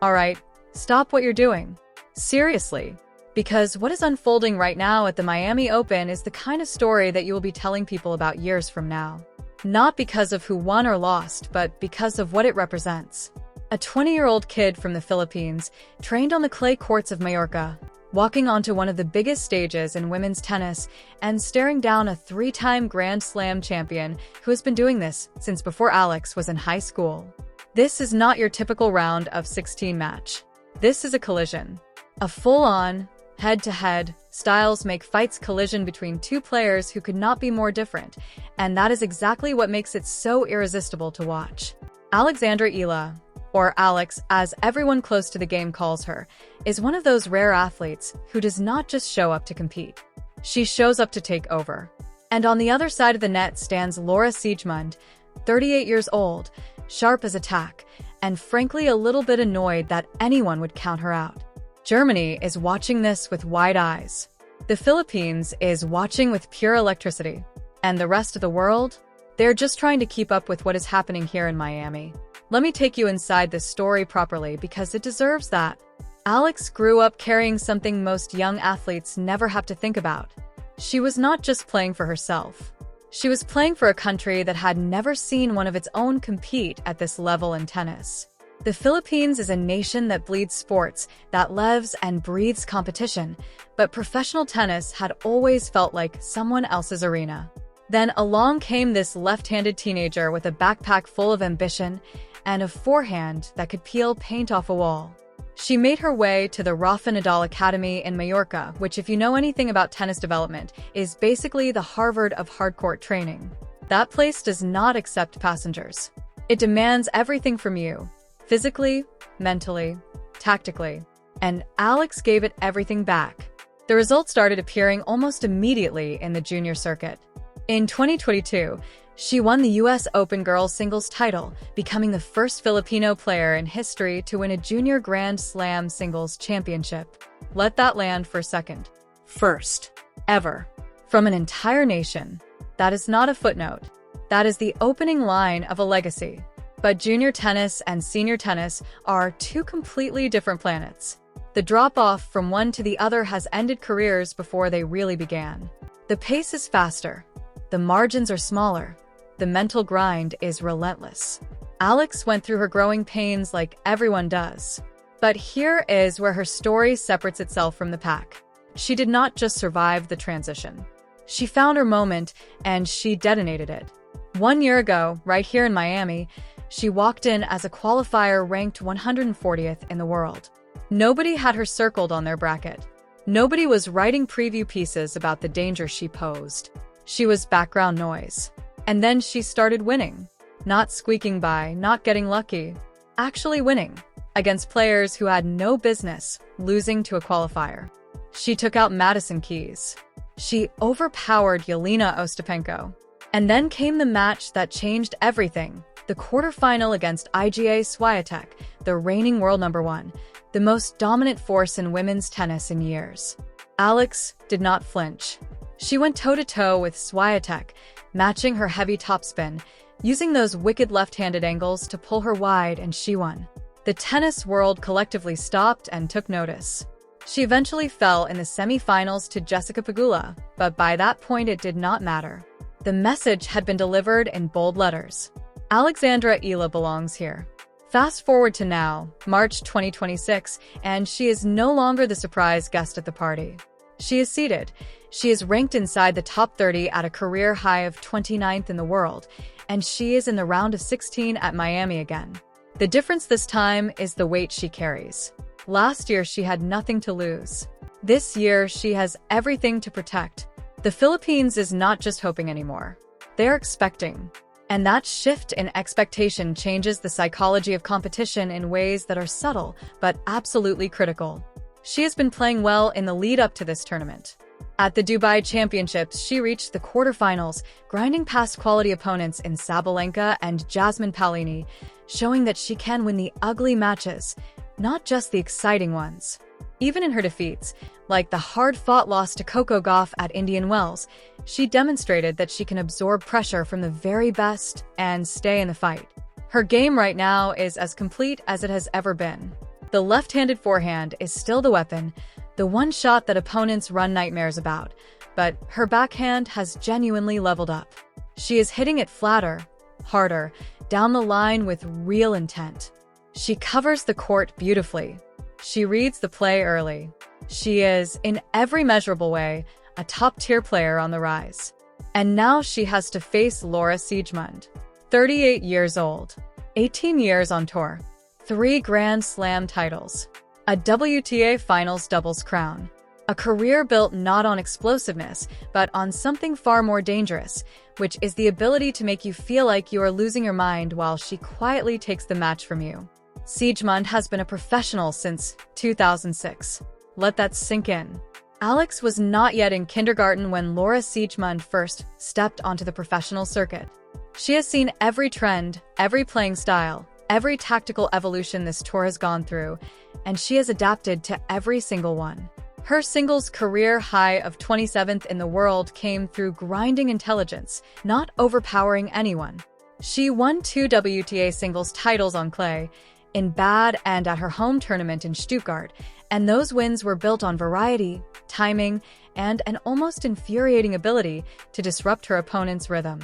Alright, stop what you're doing. Seriously. Because what is unfolding right now at the Miami Open is the kind of story that you will be telling people about years from now. Not because of who won or lost, but because of what it represents. A 20-year-old kid from the Philippines, trained on the clay courts of Mallorca, walking onto one of the biggest stages in women's tennis and staring down a 3-time Grand Slam champion who has been doing this since before Alex was in high school. This is not your typical round of 16 match. This is a collision. A full-on, head-to-head, styles make fights collision between two players who could not be more different, and that is exactly what makes it so irresistible to watch. Alexandra Eala, or Alex as everyone close to the game calls her, is one of those rare athletes who does not just show up to compete. She shows up to take over. And on the other side of the net stands Laura Siegemund, 38 years old, sharp as a tack, and frankly a little bit annoyed that anyone would count her out. Germany is watching this with wide eyes. The Philippines is watching with pure electricity. And the rest of the world? They're just trying to keep up with what is happening here in Miami. Let me take you inside this story properly because it deserves that. Alex grew up carrying something most young athletes never have to think about. She was not just playing for herself. She was playing for a country that had never seen one of its own compete at this level in tennis. The Philippines is a nation that bleeds sports, that lives and breathes competition, but professional tennis had always felt like someone else's arena. Then along came this left-handed teenager with a backpack full of ambition and a forehand that could peel paint off a wall. She made her way to the Rafa Nadal Academy in Mallorca, which, if you know anything about tennis development, is basically the Harvard of hardcourt training. That place does not accept passengers. It demands everything from you. Physically, mentally, tactically. And Alex gave it everything back. The results started appearing almost immediately in the junior circuit. In 2022, she won the US Open girls singles title, becoming the first Filipino player in history to win a junior Grand Slam singles championship. Let that land for a second. First, ever. From an entire nation. That is not a footnote. That is the opening line of a legacy. But junior tennis and senior tennis are two completely different planets. The drop-off from one to the other has ended careers before they really began. The pace is faster. The margins are smaller. The mental grind is relentless. Alex went through her growing pains like everyone does. But here is where her story separates itself from the pack. She did not just survive the transition. She found her moment, and she detonated it. 1 year ago, right here in Miami, she walked in as a qualifier ranked 140th in the world. Nobody had her circled on their bracket. Nobody was writing preview pieces about the danger she posed. She was background noise. And then she started winning. Not squeaking by, not getting lucky. Actually winning. Against players who had no business losing to a qualifier. She took out Madison Keys. She overpowered Jelena Ostapenko. And then came the match that changed everything. The quarterfinal against Iga Swiatek, the reigning world #1, the most dominant force in women's tennis in years. Alex did not flinch. She went toe-to-toe with Swiatek, matching her heavy topspin, using those wicked left-handed angles to pull her wide, and she won. The tennis world collectively stopped and took notice. She eventually fell in the semi-finals to Jessica Pegula, but by that point it did not matter. The message had been delivered in bold letters. Alexandra Eala belongs here. Fast forward to now, March 2026, and she is no longer the surprise guest at the party. She is seated. She is ranked inside the top 30 at a career high of 29th in the world, and she is in the round of 16 at Miami again. The difference this time is the weight she carries. Last year, she had nothing to lose. This year, she has everything to protect. The Philippines is not just hoping anymore. They're expecting. And that shift in expectation changes the psychology of competition in ways that are subtle, but absolutely critical. She has been playing well in the lead up to this tournament. At the Dubai Championships, she reached the quarterfinals, grinding past quality opponents in Sabalenka and Jasmine Paolini, showing that she can win the ugly matches, not just the exciting ones. Even in her defeats, like the hard-fought loss to Coco Gauff at Indian Wells, she demonstrated that she can absorb pressure from the very best and stay in the fight. Her game right now is as complete as it has ever been. The left-handed forehand is still the weapon, the one shot that opponents run nightmares about, but her backhand has genuinely leveled up. She is hitting it flatter, harder, down the line with real intent. She covers the court beautifully. She reads the play early. She is, in every measurable way, a top-tier player on the rise. And now she has to face Laura Siegemund, 38 years old, 18 years on tour, 3 Grand Slam titles, a WTA Finals doubles crown, a career built not on explosiveness, but on something far more dangerous, which is the ability to make you feel like you are losing your mind while she quietly takes the match from you. Siegemund has been a professional since 2006. Let that sink in. Alex was not yet in kindergarten when Laura Siegemund first stepped onto the professional circuit. She has seen every trend, every playing style, every tactical evolution this tour has gone through, and she has adapted to every single one. Her singles career high of 27th in the world came through grinding intelligence, not overpowering anyone. She won 2 WTA singles titles on clay, in bad and at her home tournament in Stuttgart, and those wins were built on variety, timing, and an almost infuriating ability to disrupt her opponent's rhythm.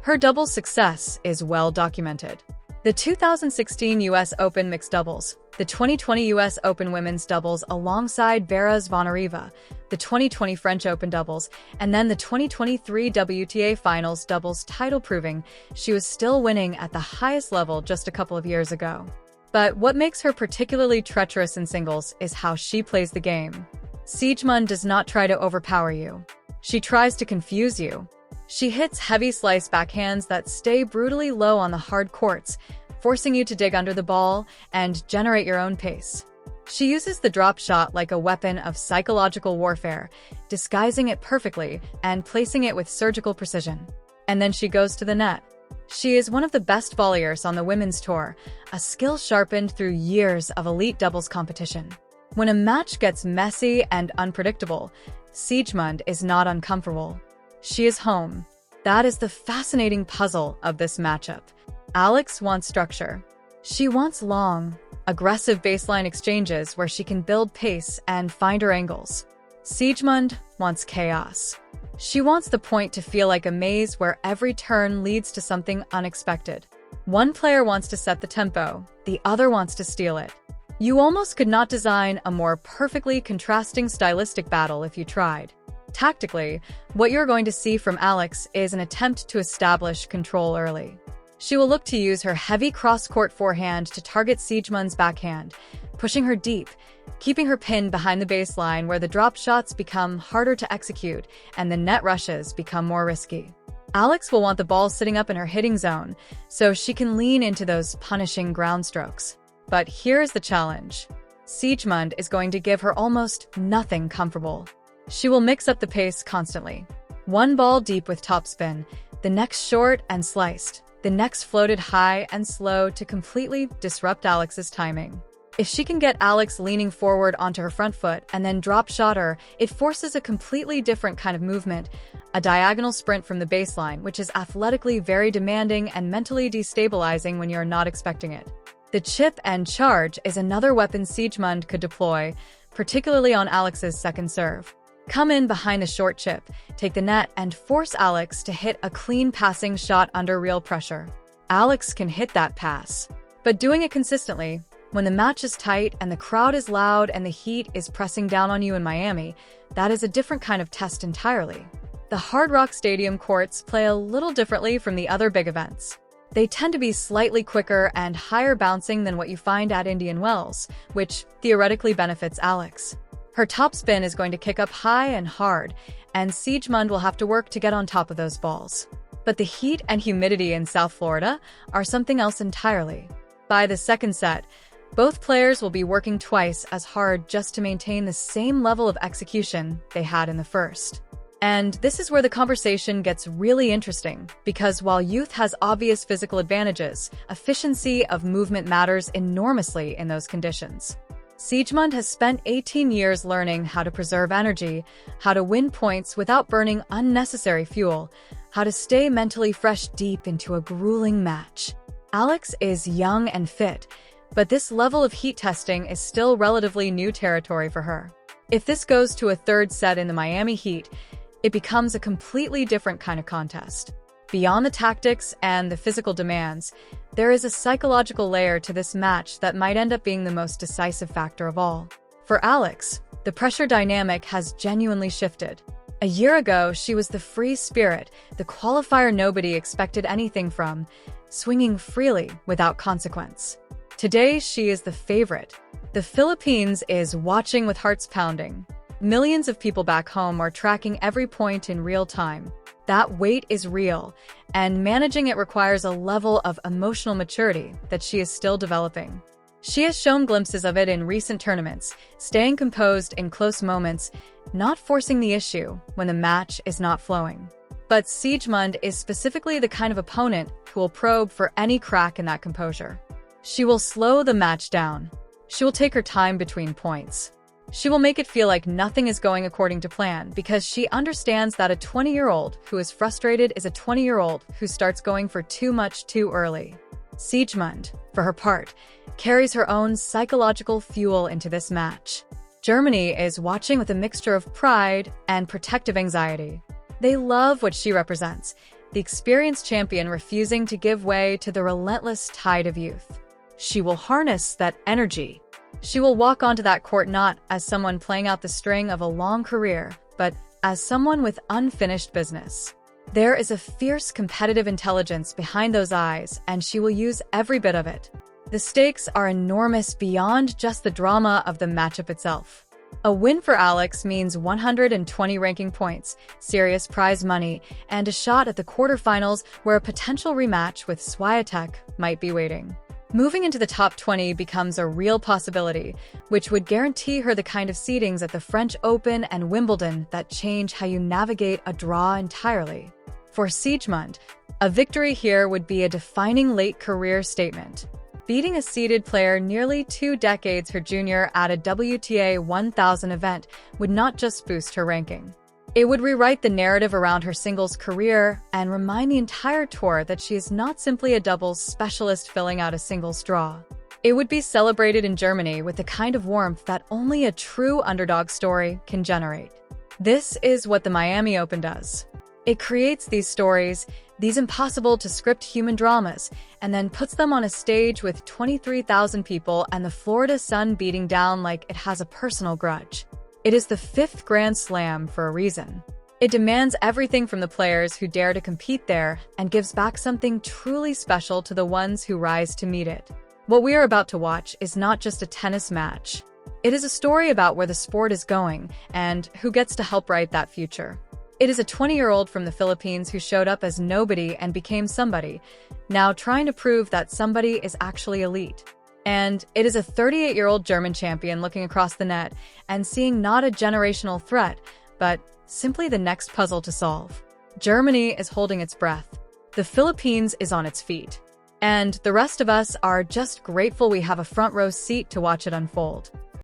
Her doubles success is well documented. The 2016 US Open mixed doubles, the 2020 US Open women's doubles alongside Vera Zvonareva, the 2020 French Open doubles, and then the 2023 WTA Finals doubles title, proving she was still winning at the highest level just a couple of years ago. But what makes her particularly treacherous in singles is how she plays the game. Siegemund does not try to overpower you. She tries to confuse you. She hits heavy slice backhands that stay brutally low on the hard courts, forcing you to dig under the ball and generate your own pace. She uses the drop shot like a weapon of psychological warfare, disguising it perfectly and placing it with surgical precision. And then she goes to the net. She is one of the best volleyers on the women's tour, a skill sharpened through years of elite doubles competition. When a match gets messy and unpredictable, Siegemund is not uncomfortable. She is home. That is the fascinating puzzle of this matchup. Alex wants structure. She wants long, aggressive baseline exchanges where she can build pace and find her angles. Siegemund wants chaos. She wants the point to feel like a maze where every turn leads to something unexpected. One player wants to set the tempo, the other wants to steal it. You almost could not design a more perfectly contrasting stylistic battle if you tried. Tactically, what you're going to see from Alex is an attempt to establish control early. She will look to use her heavy cross-court forehand to target Siegemund's backhand, pushing her deep, keeping her pinned behind the baseline where the drop shots become harder to execute and the net rushes become more risky. Alex will want the ball sitting up in her hitting zone, so she can lean into those punishing ground strokes. But here's the challenge. Siegemund is going to give her almost nothing comfortable. She will mix up the pace constantly. One ball deep with topspin, the next short and sliced, the next floated high and slow to completely disrupt Alex's timing. If she can get Alex leaning forward onto her front foot and then drop shot her, it forces a completely different kind of movement, a diagonal sprint from the baseline, which is athletically very demanding and mentally destabilizing when you're not expecting it. The chip and charge is another weapon Siegemund could deploy, particularly on Alex's second serve. Come in behind the short chip, take the net, and force Alex to hit a clean passing shot under real pressure. Alex can hit that pass. But doing it consistently, when the match is tight and the crowd is loud and the heat is pressing down on you in Miami, that is a different kind of test entirely. The Hard Rock Stadium courts play a little differently from the other big events. They tend to be slightly quicker and higher bouncing than what you find at Indian Wells, which theoretically benefits Alex. Her topspin is going to kick up high and hard, and Siegemund will have to work to get on top of those balls. But the heat and humidity in South Florida are something else entirely. By the second set, both players will be working twice as hard just to maintain the same level of execution they had in the first. And this is where the conversation gets really interesting, because while youth has obvious physical advantages, efficiency of movement matters enormously in those conditions. Siegemund has spent 18 years learning how to preserve energy, how to win points without burning unnecessary fuel, how to stay mentally fresh deep into a grueling match. Alex is young and fit, But this level of heat testing is still relatively new territory for her. If this goes to a third set in the Miami Heat, it becomes a completely different kind of contest. Beyond the tactics and the physical demands, there is a psychological layer to this match that might end up being the most decisive factor of all. For Alex, the pressure dynamic has genuinely shifted. A year ago, she was the free spirit, the qualifier nobody expected anything from, swinging freely without consequence. Today, she is the favorite. The Philippines is watching with hearts pounding. Millions of people back home are tracking every point in real time. That weight is real, and managing it requires a level of emotional maturity that she is still developing. She has shown glimpses of it in recent tournaments, staying composed in close moments, not forcing the issue when the match is not flowing. But Siegemund is specifically the kind of opponent who will probe for any crack in that composure. She will slow the match down. She will take her time between points. She will make it feel like nothing is going according to plan because she understands that a 20-year-old who is frustrated is a 20-year-old who starts going for too much too early. Siegemund, for her part, carries her own psychological fuel into this match. Germany is watching with a mixture of pride and protective anxiety. They love what she represents, the experienced champion refusing to give way to the relentless tide of youth. She will harness that energy. She will walk onto that court not as someone playing out the string of a long career, but as someone with unfinished business. There is a fierce competitive intelligence behind those eyes, and she will use every bit of it. The stakes are enormous beyond just the drama of the matchup itself. A win for Alex means 120 ranking points, serious prize money, and a shot at the quarterfinals where a potential rematch with Swiatek might be waiting. Moving into the top 20 becomes a real possibility, which would guarantee her the kind of seedings at the French Open and Wimbledon that change how you navigate a draw entirely. For Siegemund, a victory here would be a defining late career statement. Beating a seeded player nearly 2 decades her junior at a WTA 1000 event would not just boost her ranking. It would rewrite the narrative around her singles career and remind the entire tour that she is not simply a doubles specialist filling out a singles draw. It would be celebrated in Germany with the kind of warmth that only a true underdog story can generate. This is what the Miami Open does. It creates these stories, these impossible-to-script human dramas, and then puts them on a stage with 23,000 people and the Florida sun beating down like it has a personal grudge. It is the 5th Grand Slam for a reason. It demands everything from the players who dare to compete there and gives back something truly special to the ones who rise to meet it. What we are about to watch is not just a tennis match. It is a story about where the sport is going and who gets to help write that future. It is a 20-year-old from the Philippines who showed up as nobody and became somebody, now trying to prove that somebody is actually elite. And it is a 38-year-old German champion looking across the net and seeing not a generational threat, but simply the next puzzle to solve. Germany is holding its breath. The Philippines is on its feet. And the rest of us are just grateful we have a front row seat to watch it unfold.